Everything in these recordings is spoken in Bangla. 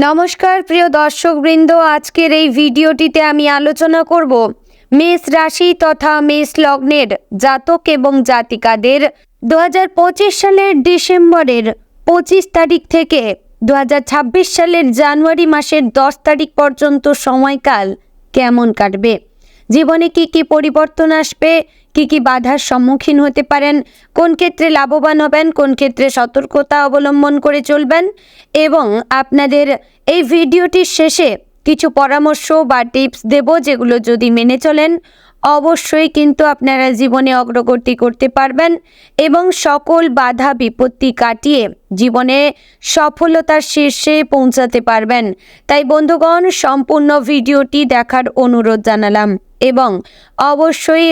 নমস্কার প্রিয় দর্শকবৃন্দ, আজকের এই ভিডিওটিতে আমি আলোচনা করব মেষ রাশি তথা মেষ লগ্নের জাতক এবং জাতিকাদের 2025 সালের ডিসেম্বরের 25 তারিখ থেকে 2026 সালের জানুয়ারি মাসের 10 তারিখ পর্যন্ত সময়কাল কেমন কাটবে, জীবনে কি কি পরিবর্তন আসবে, কি কি বাধার সম্মুখীন হতে পারেন, কোন ক্ষেত্রে লাভবান হবেন, কোন ক্ষেত্রে সতর্কতা অবলম্বন করে চলবেন এবং আপনাদের এই ভিডিওটির শেষে কিছু পরামর্শ বা টিপস দেব, যেগুলো যদি মেনে চলেন অবশ্যই কিন্তু আপনারা জীবনে অগ্রগতি করতে পারবেন এবং সকল বাধা বিপত্তি কাটিয়ে জীবনে সফলতার শীর্ষে পৌঁছাতে পারবেন। তাই বন্ধুগণ, সম্পূর্ণ ভিডিওটি দেখার অনুরোধ জানালাম এবং অবশ্যই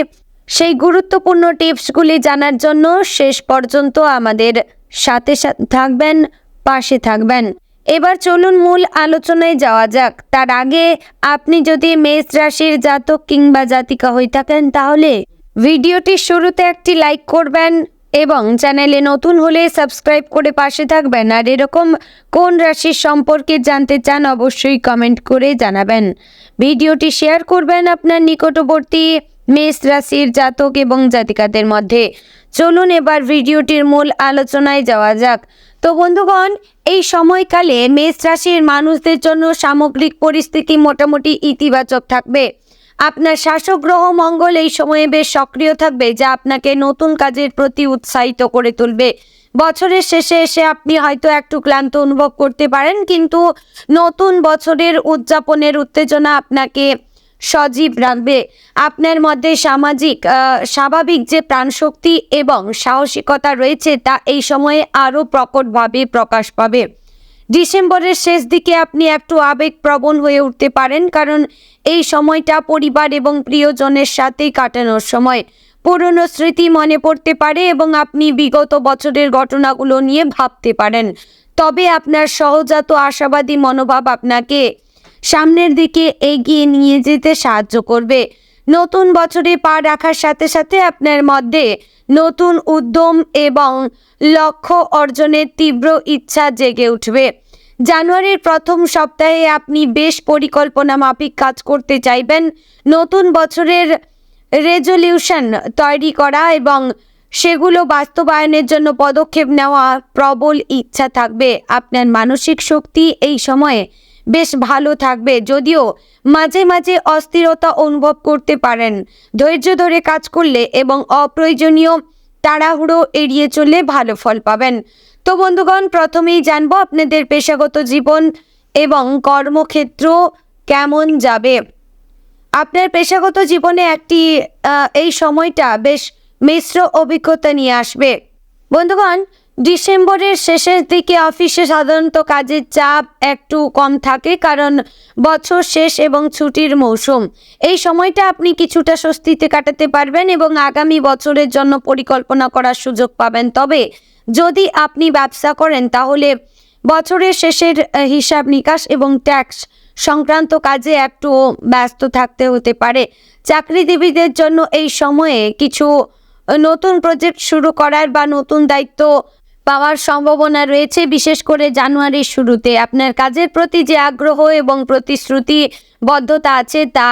সেই গুরুত্বপূর্ণ টিপসগুলি জানার জন্য শেষ পর্যন্ত আমাদের সাথে থাকবেন, পাশে থাকবেন। এবার চলুন মূল আলোচনায় যাওয়া যাক। তার আগে আপনি যদি মেষ রাশির জাতক কিংবা জাতিকা হয়ে থাকেন তাহলে ভিডিওটির শুরুতে একটি লাইক করবেন এবং চ্যানেলে নতুন হলে সাবস্ক্রাইব করে পাশে থাকবেন। আর এরকম কোন রাশির সম্পর্কে জানতে চান অবশ্যই কমেন্ট করে জানাবেন। ভিডিওটি শেয়ার করবেন আপনার নিকটবর্তী মেষ রাশির জাতক এবং জাতিকাদের মধ্যে। চলুন এবার ভিডিওটির মূল আলোচনায় যাওয়া যাক। তো বন্ধুগণ, এই সময়কালে মেষ রাশির মানুষদের জন্য সামগ্রিক পরিস্থিতি মোটামুটি ইতিবাচক থাকবে। আপনার শাসক গ্রহ মঙ্গল এই সময়ে বেশ সক্রিয় থাকবে, যা আপনাকে নতুন কাজের প্রতি উৎসাহিত করে তুলবে। বছরের শেষে এসে আপনি হয়তো একটু ক্লান্ত অনুভব করতে পারেন, কিন্তু নতুন বছরের উদযাপনের উত্তেজনা আপনাকে সজীব রাখবে। আপনার মধ্যে স্বাভাবিক যে প্রাণশক্তি এবং সাহসিকতা রয়েছে তা এই সময়ে আরও প্রকটভাবে প্রকাশ পাবে। ডিসেম্বরের শেষ দিকে আপনি একটু আবেগপ্রবণ হয়ে উঠতে পারেন, কারণ এই সময়টা পরিবার এবং প্রিয়জনের সাথেই কাটানোর সময়। পুরনো স্মৃতি মনে পড়তে পারে এবং আপনি বিগত বছরের ঘটনাগুলো নিয়ে ভাবতে পারেন। তবে আপনার সহজাত আশাবাদী মনোভাব আপনাকে সামনের দিকে এগিয়ে নিয়ে যেতে সাহায্য করবে। নতুন বছরে পা রাখার সাথে সাথে আপনার মধ্যে নতুন উদ্যম এবং লক্ষ্য অর্জনের তীব্র ইচ্ছা জেগে উঠবে। জানুয়ারির প্রথম সপ্তাহে আপনি বেশ পরিকল্পনা মাফিক কাজ করতে চাইবেন। নতুন বছরের রেজলিউশন তৈরি করা এবং সেগুলো বাস্তবায়নের জন্য পদক্ষেপ নেওয়া প্রবল ইচ্ছা থাকবে। আপনার মানসিক শক্তি এই সময়ে বেশ ভালো থাকবে, যদিও মাঝে মাঝে অস্থিরতা অনুভব করতে পারেন। ধৈর্য ধরে কাজ করলে এবং অপ্রয়োজনীয় তাড়াহুড়ো এড়িয়ে চললে ভালো ফল পাবেন। তো বন্ধুগণ, প্রথমেই জানবো আপনাদের পেশাগত জীবন এবং কর্মক্ষেত্র কেমন যাবে। আপনার পেশাগত জীবনে এই সময়টা বেশ মিশ্র অভিজ্ঞতা নিয়ে আসবে। বন্ধুগণ, ডিসেম্বরের শেষের দিকে অফিসে সাধারণত কাজের চাপ একটু কম থাকে, কারণ বছর শেষ এবং ছুটির মৌসুম। এই সময়টা আপনি কিছুটা স্বস্তিতে কাটাতে পারবেন এবং আগামী বছরের জন্য পরিকল্পনা করার সুযোগ পাবেন। তবে যদি আপনি ব্যবসা করেন তাহলে বছরের শেষের হিসাব নিকাশ এবং ট্যাক্স সংক্রান্ত কাজে একটু ব্যস্ত থাকতে হতে পারে। চাকরিজীবীদের জন্য এই সময়ে কিছু নতুন প্রজেক্ট শুরু করার বা নতুন দায়িত্ব পাওয়ার সম্ভাবনা রয়েছে। বিশেষ করে জানুয়ারির শুরুতে আপনার কাজের প্রতি যে আগ্রহ এবং প্রতিশ্রুতিবদ্ধতা আছে তা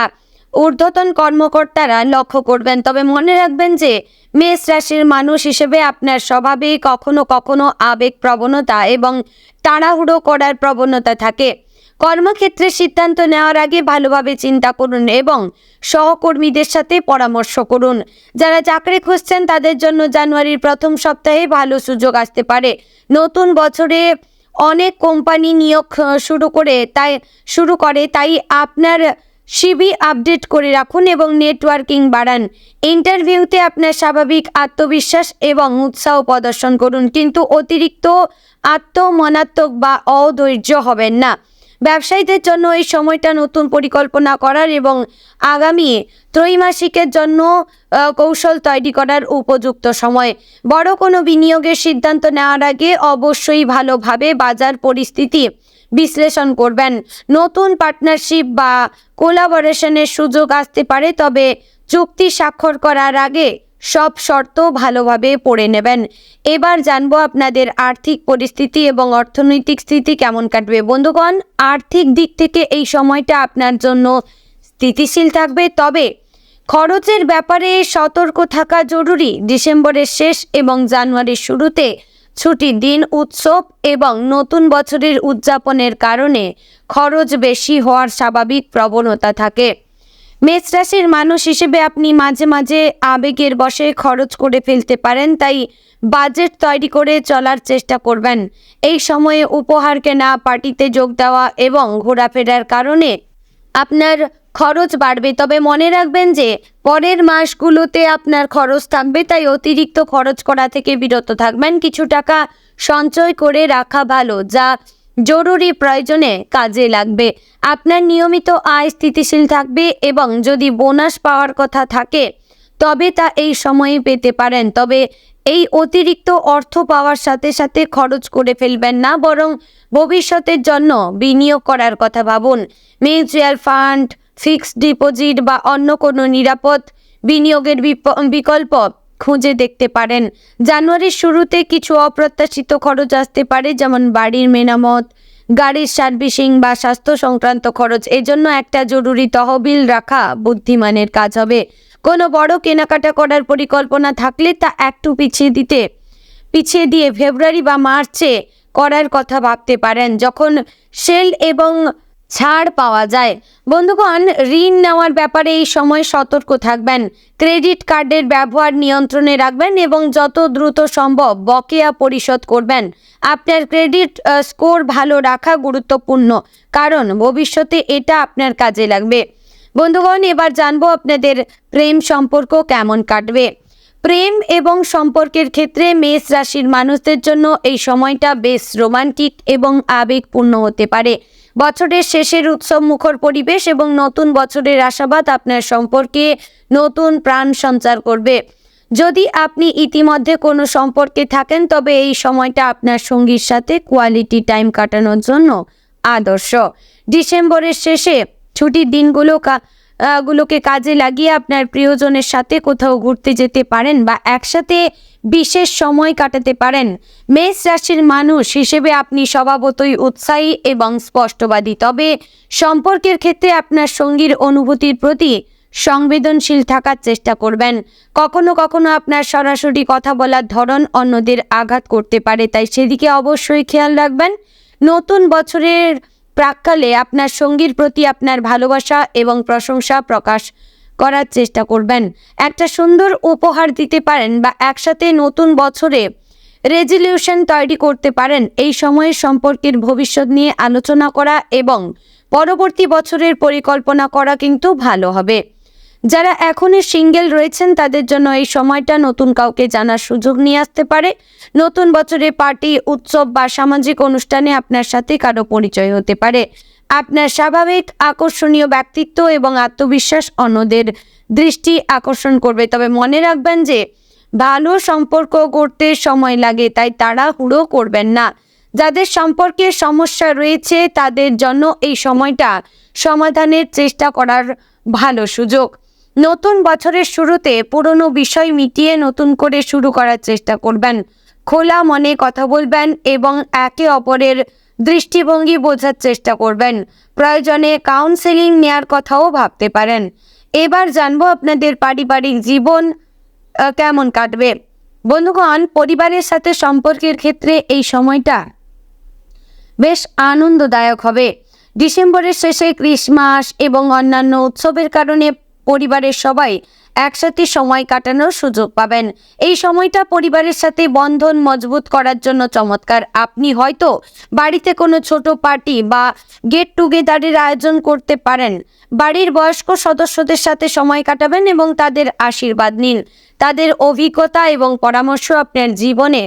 ঊর্ধ্বতন কর্মকর্তারা লক্ষ্য করবেন। তবে মনে রাখবেন যে মেষ রাশির মানুষ হিসেবে আপনার স্বভাবে কখনো কখনো আবেগপ্রবণতা এবং তাড়াহুড়ো করার প্রবণতা থাকে। কর্মক্ষেত্রে সিদ্ধান্ত নেওয়ার আগে ভালোভাবে চিন্তা করুন এবং সহকর্মীদের সাথে পরামর্শ করুন। যারা চাকরি খুঁজছেন তাদের জন্য জানুয়ারির প্রথম সপ্তাহে ভালো সুযোগ আসতে পারে। নতুন বছরে অনেক কোম্পানি নিয়োগ শুরু করে, তাই আপনার সিভি আপডেট করে রাখুন এবং নেটওয়ার্কিং বাড়ান। ইন্টারভিউতে আপনার স্বাভাবিক আত্মবিশ্বাস এবং উৎসাহ প্রদর্শন করুন, কিন্তু অতিরিক্ত আত্মমনাত্মক বা অধৈর্য হবেন না। ব্যবসায়ীদের জন্য এই সময়টা নতুন পরিকল্পনা করার এবং আগামী ত্রৈমাসিকের জন্য কৌশল তৈরি করার উপযুক্ত সময়। বড় কোনো বিনিয়োগের সিদ্ধান্ত নেওয়ার আগে অবশ্যই ভালোভাবে বাজার পরিস্থিতি বিশ্লেষণ করবেন। নতুন পার্টনারশিপ বা কোলাবোরেশনের সুযোগ আসতে পারে, তবে চুক্তি স্বাক্ষর করার আগে সব শর্ত ভালোভাবে পড়ে নেবেন। এবার জানবো আপনাদের আর্থিক পরিস্থিতি এবং অর্থনৈতিক স্থিতি কেমন কাটবে। বন্ধুগণ, আর্থিক দিক থেকে এই সময়টা আপনার জন্য স্থিতিশীল থাকবে, তবে খরচের ব্যাপারে সতর্ক থাকা জরুরি। ডিসেম্বরের শেষ এবং জানুয়ারির শুরুতে ছুটির দিন, উৎসব এবং নতুন বছরের উদযাপনের কারণে খরচ বেশি হওয়ার স্বাভাবিক প্রবণতা থাকে। মেষ রাশির মানুষ হিসেবে আপনি মাঝে মাঝে আবেগের বশে খরচ করে ফেলতে পারেন, তাই বাজেট তৈরি করে চলার চেষ্টা করবেন। এই সময়ে উপহার কেনা, পার্টিতে যোগ দেওয়া এবং ঘোরাফেরার কারণে আপনার খরচ বাড়বে, তবে মনে রাখবেন যে পরের মাসগুলোতে আপনার খরচ থাকবে, তাই অতিরিক্ত খরচ করা থেকে বিরত থাকবেন। কিছু টাকা সঞ্চয় করে রাখা ভালো, যা জরুরি প্রয়োজনে কাজে লাগবে। আপনার নিয়মিত আয় স্থিতিশীল থাকবে এবং যদি বোনাস পাওয়ার কথা থাকে তবে তা এই সময়ে পেতে পারেন, তবে এই অতিরিক্ত অর্থ পাওয়ার সাথে সাথে খরচ করে ফেলবেন না, বরং ভবিষ্যতের জন্য বিনিয়োগ করার কথা ভাবুন। মিউচুয়াল ফান্ড, ফিক্সড ডিপোজিট বা অন্য কোনো নিরাপদ বিনিয়োগের বিকল্প খুঁজে দেখতে পারেন। জানুয়ারির শুরুতে কিছু অপ্রত্যাশিত খরচ আসতে পারে, যেমন বাড়ির মেরামত, গাড়ির সার্ভিসিং বা স্বাস্থ্য সংক্রান্ত খরচ। এজন্য একটা জরুরি তহবিল রাখা বুদ্ধিমানের কাজ হবে। কোনো বড় কেনাকাটা করার পরিকল্পনা থাকলে তা একটু পিছিয়ে দিয়ে ফেব্রুয়ারি বা মার্চে করার কথা ভাবতে পারেন, যখন সেল এবং ছাড় পাওয়া যায়। বন্ধুগণ, ঋণ নেওয়ার ব্যাপারে এই সময় সতর্ক থাকবেন। ক্রেডিট কার্ডের ব্যবহার নিয়ন্ত্রণে রাখবেন এবং যত দ্রুত সম্ভব বকেয়া পরিশোধ করবেন। আপনার ক্রেডিট স্কোর ভালো রাখা গুরুত্বপূর্ণ, কারণ ভবিষ্যতে এটা আপনার কাজে লাগবে। বন্ধুগণ, এবার জানবো আপনাদের প্রেম সম্পর্ক কেমন কাটবে। প্রেম এবং সম্পর্কের ক্ষেত্রে মেষ রাশির মানুষদের জন্য এই সময়টা বেশ রোমান্টিক এবং আবেগপূর্ণ হতে পারে। বছরের শেষের উৎসব মুখর পরিবেশ এবং নতুন বছরের আশাবাদ আপনার সম্পর্কে নতুন প্রাণ সঞ্চার করবে। যদি আপনি ইতিমধ্যে কোনো সম্পর্কে থাকেন তবে এই সময়টা আপনার সঙ্গীর সাথে কোয়ালিটি টাইম কাটানোর জন্য আদর্শ। ডিসেম্বরের শেষে ছুটির দিনগুলোকে কাজে লাগিয়ে আপনার প্রিয়জনের সাথে কোথাও ঘুরতে যেতে পারেন বা একসাথে বিশেষ সময় কাটাতে পারেন। মেষ রাশির মানুষ হিসেবে আপনি স্বভাবতই উৎসাহী এবং স্পষ্টবাদী, তবে সম্পর্কের ক্ষেত্রে আপনার সঙ্গীর অনুভূতির প্রতি সংবেদনশীল থাকার চেষ্টা করবেন। কখনো কখনো আপনার সরাসরি কথা বলার ধরন অন্যদের আঘাত করতে পারে, তাই সেদিকে অবশ্যই খেয়াল রাখবেন। নতুন বছরের প্রাক্কালে আপনার সঙ্গীর প্রতি আপনার ভালোবাসা এবং প্রশংসা প্রকাশ করার চেষ্টা করবেন। একটা সুন্দর উপহার দিতে পারেন বা একসাথে নতুন বছরে রেজলিউশন তৈরি করতে পারেন। এই সময়ে সম্পর্কের ভবিষ্যৎ নিয়ে আলোচনা করা এবং পরবর্তী বছরের পরিকল্পনা করা কিন্তু ভালো হবে। যারা এখনই সিঙ্গেল রয়েছেন তাদের জন্য এই সময়টা নতুন কাউকে জানার সুযোগ নিয়ে আসতে পারে। নতুন বছরে পার্টি, উৎসব বা সামাজিক অনুষ্ঠানে আপনার সাথে কারো পরিচয় হতে পারে। আপনার স্বাভাবিক আকর্ষণীয় ব্যক্তিত্ব এবং আত্মবিশ্বাস অন্যদের দৃষ্টি আকর্ষণ করবে, তবে মনে রাখবেন যে ভালো সম্পর্ক গড়তে সময় লাগে, তাই তাড়াহুড়ো করবেন না। যাদের সম্পর্কে সমস্যা রয়েছে তাদের জন্য এই সময়টা সমাধানের চেষ্টা করার ভালো সুযোগ। নতুন বছরের শুরুতে পুরনো বিষয় মিটিয়ে নতুন করে শুরু করার চেষ্টা করবেন। খোলা মনে কথা বলবেন এবং একে অপরের দৃষ্টিভঙ্গি বোঝার চেষ্টা করবেন। প্রয়োজনে কাউন্সেলিং নেওয়ার কথাও ভাবতে পারেন। এবার জানবো আপনাদের পারিবারিক জীবন কেমন কাটবে। বন্ধুগণ, পরিবারের সাথে সম্পর্কের ক্ষেত্রে এই সময়টা বেশ আনন্দদায়ক হবে। ডিসেম্বরের শেষে ক্রিসমাস এবং অন্যান্য উৎসবের কারণে পরিবারের সবাই একসাথে সময় কাটানোর সুযোগ পাবেন। এই সময়টা পরিবারের সাথে বন্ধন মজবুত করার জন্য চমৎকার। আপনি হয়তো বাড়িতে কোনো ছোট পার্টি বা গেট টুগেদারের আয়োজন করতে পারেন। বাড়ির বয়স্ক সদস্যদের সাথে সময় কাটাবেন এবং তাদের আশীর্বাদ নিন। তাদের অভিজ্ঞতা এবং পরামর্শ আপনার জীবনে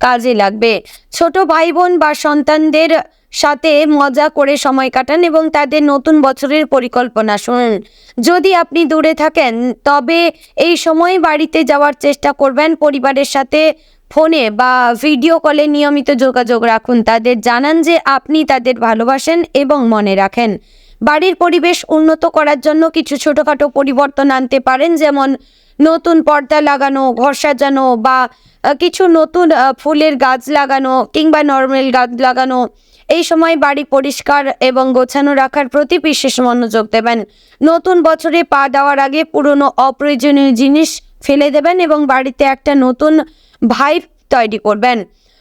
কাজে লাগবে। ছোট ভাই বোন বা সন্তানদের সাথে মজা করে সময় কাটান এবং তাদের নতুন বছরের পরিকল্পনা শুনুন। যদি আপনি দূরে থাকেন তবে এই সময় বাড়িতে যাওয়ার চেষ্টা করবেন। পরিবারের সাথে ফোনে বা ভিডিও কলে নিয়মিত যোগাযোগ রাখুন। তাদের জানান যে আপনি তাদের ভালোবাসেন এবং মনে রাখেন। বাড়ির পরিবেশ উন্নত করার জন্য কিছু ছোটখাটো পরিবর্তন আনতে পারেন, যেমন নতুন পর্দা লাগানো, ঘর সাজানো বা কিছু নতুন ফুলের গাছ লাগানো কিংবা নর্মাল গাছ লাগানো। এই সময় বাড়ি পরিষ্কার এবং গোছানো রাখার প্রতি বিশেষ মনোযোগ দেবেন। নতুন বছরে পা দেওয়ার আগে পুরনো অপ্রয়োজনীয় জিনিস ফেলে দেবেন এবং বাড়িতে একটা নতুন ভাইব তৈরি করবেন।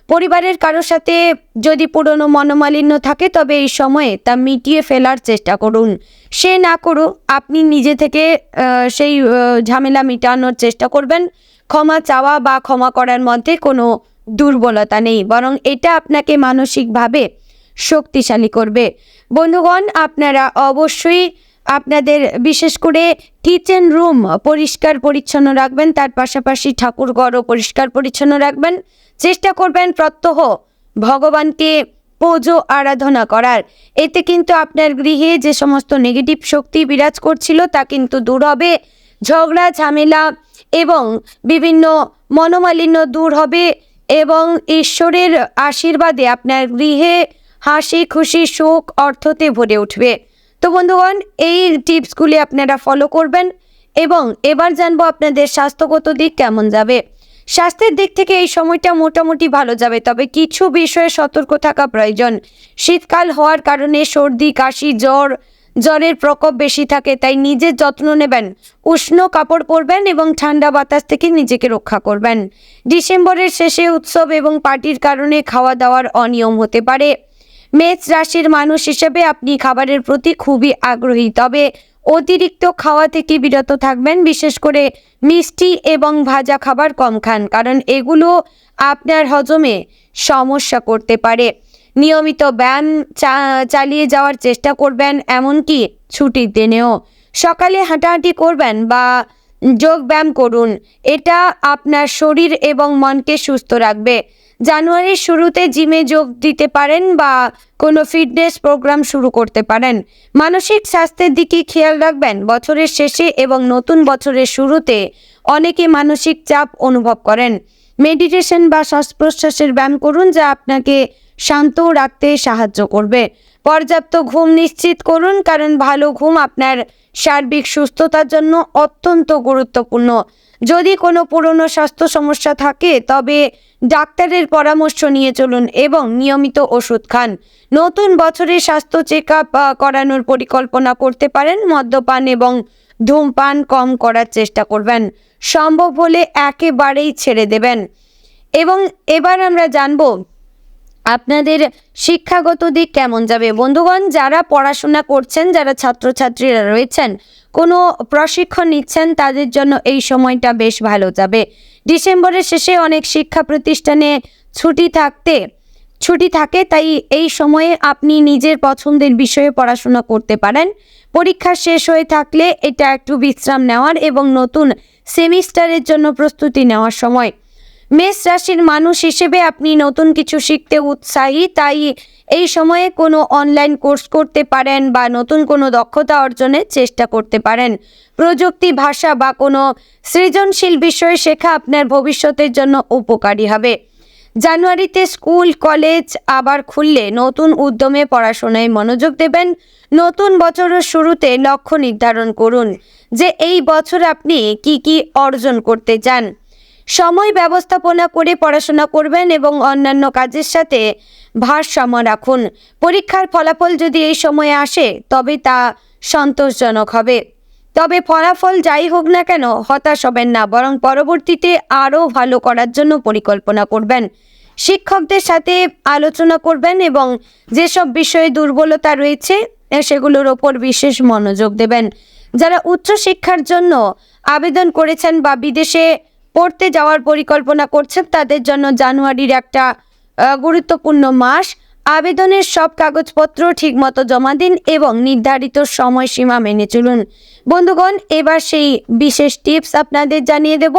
পরিবারের কারোর সাথে যদি পুরনো মনোমালিন্য থাকে তবে এই সময়ে তা মিটিয়ে ফেলার চেষ্টা করুন। সে না করুক, আপনি নিজে থেকে সেই ঝামেলা মিটানোর চেষ্টা করবেন। ক্ষমা চাওয়া বা ক্ষমা করার মধ্যে কোনো দুর্বলতা নেই, বরং এটা আপনাকে মানসিকভাবে শক্তিশালী করবে। বন্ধুগণ, আপনারা অবশ্যই আপনাদের বিশেষ করে কিচেন রুম পরিষ্কার পরিচ্ছন্ন রাখবেন, তার পাশাপাশি ঠাকুরঘরও পরিষ্কার পরিচ্ছন্ন রাখবেন। চেষ্টা করবেন প্রত্যহ ভগবানকে পুজো আরাধনা করার। এতে কিন্তু আপনার গৃহে যে সমস্ত নেগেটিভ শক্তি বিরাজ করছিল তা কিন্তু দূর হবে। ঝগড়া ঝামেলা এবং বিভিন্ন মনোমালিন্য দূর হবে এবং ঈশ্বরের আশীর্বাদে আপনার গৃহে হাসি খুশি সুখ অর্থতে ভরে উঠবে। তো বন্ধুগণ, এই টিপসগুলি আপনারা ফলো করবেন এবং এবার জানবো আপনাদের স্বাস্থ্যগত দিক কেমন যাবে। স্বাস্থ্যের দিক থেকে এই সময়টা মোটামুটি ভালো যাবে, তবে কিছু বিষয়ে সতর্ক থাকা প্রয়োজন। শীতকাল হওয়ার কারণে সর্দি কাশি জ্বরের প্রকোপ বেশি থাকে, তাই নিজের যত্ন নেবেন। উষ্ণ কাপড় পরবেন এবং ঠান্ডা বাতাস থেকে নিজেকে রক্ষা করবেন। ডিসেম্বরের শেষে উৎসব এবং পার্টির কারণে খাওয়া দাওয়ার অনিয়ম হতে পারে। মেষ রাশির মানুষ হিসেবে আপনি খাবারের প্রতি খুবই আগ্রহী, তবে অতিরিক্ত খাওয়া থেকে বিরত থাকবেন। বিশেষ করে মিষ্টি এবং ভাজা খাবার কম খান, কারণ এগুলো আপনার হজমে সমস্যা করতে পারে। নিয়মিত ব্যায়াম চালিয়ে যাওয়ার চেষ্টা করবেন, এমনকি ছুটির দিনেও। সকালে হাঁটাহাঁটি করবেন বা যোগ ব্যায়াম করুন, এটা আপনার শরীর এবং মনকে সুস্থ রাখবে। জানুয়ারির শুরুতে জিমে যোগ দিতে পারেন বা কোনো ফিটনেস প্রোগ্রাম শুরু করতে পারেন। মানসিক স্বাস্থ্যের দিকে খেয়াল রাখবেন। বছরের শেষে এবং নতুন বছরের শুরুতে অনেকে মানসিক চাপ অনুভব করেন। মেডিটেশন বা শ্বাস প্রশ্বাসের ব্যায়াম করুন, যা আপনাকে শান্ত রাখতে সাহায্য করবে। পর্যাপ্ত ঘুম নিশ্চিত করুন, কারণ ভালো ঘুম আপনার সার্বিক সুস্থতার জন্য অত্যন্ত গুরুত্বপূর্ণ। যদি কোনো পুরনো স্বাস্থ্য সমস্যা থাকে তবে ডাক্তারের পরামর্শ নিয়ে চলুন এবং নিয়মিত ওষুধ খান। নতুন বছরে স্বাস্থ্য চেক আপ করানোর পরিকল্পনা করতে পারেন। মদ্যপান এবং ধূমপান কম করার চেষ্টা করবেন, সম্ভব হলে একেবারেই ছেড়ে দেবেন। এবং এবার আমরা জানবো আপনাদের শিক্ষাগত দিক কেমন যাবে। বন্ধুগণ, যারা পড়াশোনা করছেন, যারা ছাত্রছাত্রীরা রয়েছেন, কোনো প্রশিক্ষণ নিচ্ছেন, তাদের জন্য এই সময়টা বেশ ভালো যাবে। ডিসেম্বরের শেষে অনেক শিক্ষা প্রতিষ্ঠানে ছুটি থাকে, তাই এই সময়ে আপনি নিজের পছন্দের বিষয়ে পড়াশোনা করতে পারেন। পরীক্ষা শেষ হয়ে থাকলে এটা একটু বিশ্রাম নেওয়ার এবং নতুন সেমিস্টারের জন্য প্রস্তুতি নেওয়ার সময়। মেষ রাশির মানুষ হিসেবে আপনি নতুন কিছু শিখতে উৎসাহী, তাই এই সময়ে কোনো অনলাইন কোর্স করতে পারেন বা নতুন কোনো দক্ষতা অর্জনের চেষ্টা করতে পারেন। প্রযুক্তি, ভাষা বা কোনো সৃজনশীল বিষয় শেখা আপনার ভবিষ্যতের জন্য উপকারী হবে। জানুয়ারিতে স্কুল কলেজ আবার খুললে নতুন উদ্যমে পড়াশোনায় মনোযোগ দেবেন। নতুন বছরের শুরুতে লক্ষ্য নির্ধারণ করুন যে এই বছর আপনি কি অর্জন করতে চান। সময় ব্যবস্থাপনা করে পড়াশোনা করবেন এবং অন্যান্য কাজের সাথে ভারসাম্য রাখুন। পরীক্ষার ফলাফল যদি এই সময়ে আসে তবে তা সন্তোষজনক হবে। তবে ফলাফল যাই হোক না কেন হতাশ হবেন না, বরং পরবর্তীতে আরও ভালো করার জন্য পরিকল্পনা করবেন। শিক্ষকদের সাথে আলোচনা করবেন এবং যেসব বিষয়ে দুর্বলতা রয়েছে সেগুলোর ওপর বিশেষ মনোযোগ দেবেন। যারা উচ্চশিক্ষার জন্য আবেদন করেছেন বা বিদেশে পড়তে যাওয়ার পরিকল্পনা করছেন, তাদের জন্য জানুয়ারির একটা গুরুত্বপূর্ণ মাস। আবেদনের সব কাগজপত্র ঠিকমতো জমা দিন এবং নির্ধারিত সময়সীমা মেনে চলুন। বন্ধুগণ, এবার সেই বিশেষ টিপস আপনাদের জানিয়ে দেব,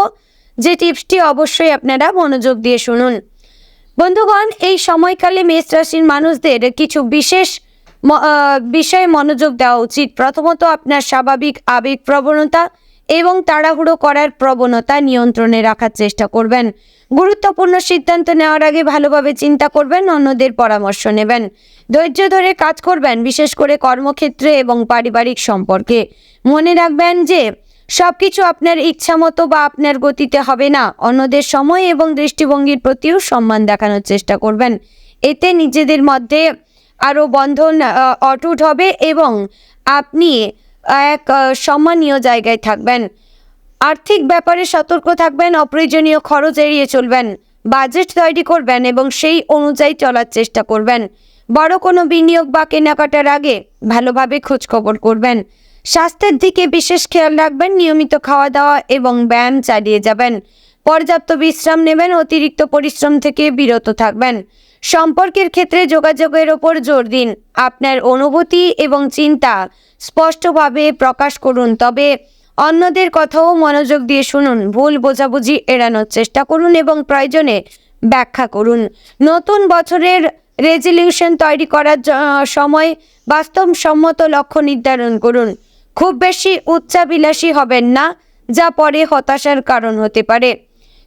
যে টিপসটি অবশ্যই আপনারা মনোযোগ দিয়ে শুনুন। বন্ধুগণ, এই সময়কালে মেষ রাশির মানুষদের কিছু বিশেষ বিষয়ে মনোযোগ দেওয়া উচিত। প্রথমত, আপনার স্বাভাবিক আবেগ প্রবণতা এবং তাড়াহুড়ো করার প্রবণতা নিয়ন্ত্রণে রাখার চেষ্টা করবেন। গুরুত্বপূর্ণ সিদ্ধান্ত নেওয়ার আগে ভালোভাবে চিন্তা করবেন, অন্যদের পরামর্শ নেবেন। ধৈর্য ধরে কাজ করবেন, বিশেষ করে কর্মক্ষেত্রে এবং পারিবারিক সম্পর্কে। মনে রাখবেন যে সবকিছু আপনার ইচ্ছা মতো বা আপনার গতিতে হবে না। অন্যদের সময় এবং দৃষ্টিভঙ্গির প্রতিও সম্মান দেখানোর চেষ্টা করবেন। এতে নিজেদের মধ্যে আরও বন্ধন অটুট হবে এবং আপনি এক সম্মানীয় জায়গায় থাকবেন। আর্থিক ব্যাপারে সতর্ক থাকবেন, অপ্রয়োজনীয় খরচ এড়িয়ে চলবেন, বাজেট তৈরি করবেন এবং সেই অনুযায়ী চলার চেষ্টা করবেন। বড় কোনো বিনিয়োগ বা কেনাকাটার আগে ভালোভাবে খোঁজখবর করবেন। স্বাস্থ্যের দিকে বিশেষ খেয়াল রাখবেন, নিয়মিত খাওয়া দাওয়া এবং ব্যায়াম চালিয়ে যাবেন। পর্যাপ্ত বিশ্রাম নেবেন, অতিরিক্ত পরিশ্রম থেকে বিরত থাকবেন। সম্পর্কের ক্ষেত্রে যোগাযোগের ওপর জোর দিন। আপনার অনুভূতি এবং চিন্তা স্পষ্টভাবে প্রকাশ করুন, তবে অন্যদের কথাও মনোযোগ দিয়ে শুনুন। ভুল বোঝাবুঝি এড়ানোর চেষ্টা করুন এবং প্রয়োজনে ব্যাখ্যা করুন। নতুন বছরের রেজলিউশন তৈরি করার সময় বাস্তবসম্মত লক্ষ্য নির্ধারণ করুন। খুব বেশি উচ্চাভিলাষী হবেন না, যা পরে হতাশার কারণ হতে পারে।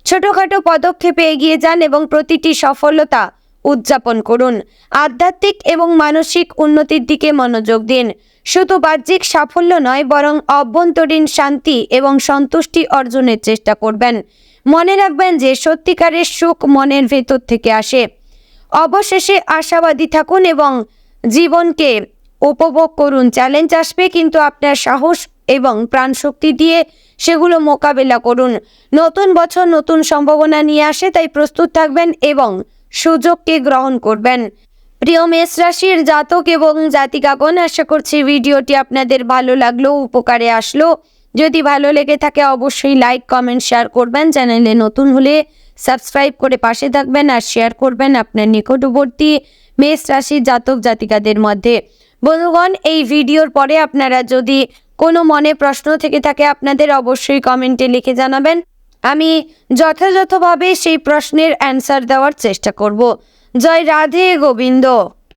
ছোটখাটো পদক্ষেপে এগিয়ে যান এবং প্রতিটি সফলতা উদযাপন করুন। আধ্যাত্মিক এবং মানসিক উন্নতির দিকে মনোযোগ দিন। শুধু বাহ্যিক সাফল্য নয়, বরং অভ্যন্তরীণ শান্তি এবং সন্তুষ্টি অর্জনের চেষ্টা করবেন। মনে রাখবেন যে সত্যিকারের সুখ মনের ভেতর থেকে আসে। অবশেষে আশাবাদী থাকুন এবং জীবনকে উপভোগ করুন। চ্যালেঞ্জ আসবে, কিন্তু আপনার সাহস এবং প্রাণশক্তি দিয়ে সেগুলো মোকাবেলা করুন। নতুন বছর নতুন সম্ভাবনা নিয়ে আসে, তাই প্রস্তুত থাকবেন এবং সুযোগকে গ্রহণ করবেন। প্রিয় মেষ রাশির জাতক এবং জাতিকাগণ, আশা করছি ভিডিওটি আপনাদের ভালো লাগলো, উপকারে আসলো। যদি ভালো লেগে থাকে অবশ্যই লাইক, কমেন্ট, শেয়ার করবেন। চ্যানেলে নতুন হলে সাবস্ক্রাইব করে পাশে থাকবেন আর শেয়ার করবেন আপনার নিকটবর্তী মেষ রাশির জাতক জাতিকাদের মধ্যে। বন্ধুগণ, এই ভিডিওর পরে আপনারা যদি কোনো মনে প্রশ্ন থেকে থাকে আপনাদের অবশ্যই কমেন্টে লিখে জানাবেন। আমি যথাযথভাবে সেই প্রশ্নের অ্যান্সার দেওয়ার চেষ্টা করব। জয় রাধে গোবিন্দ।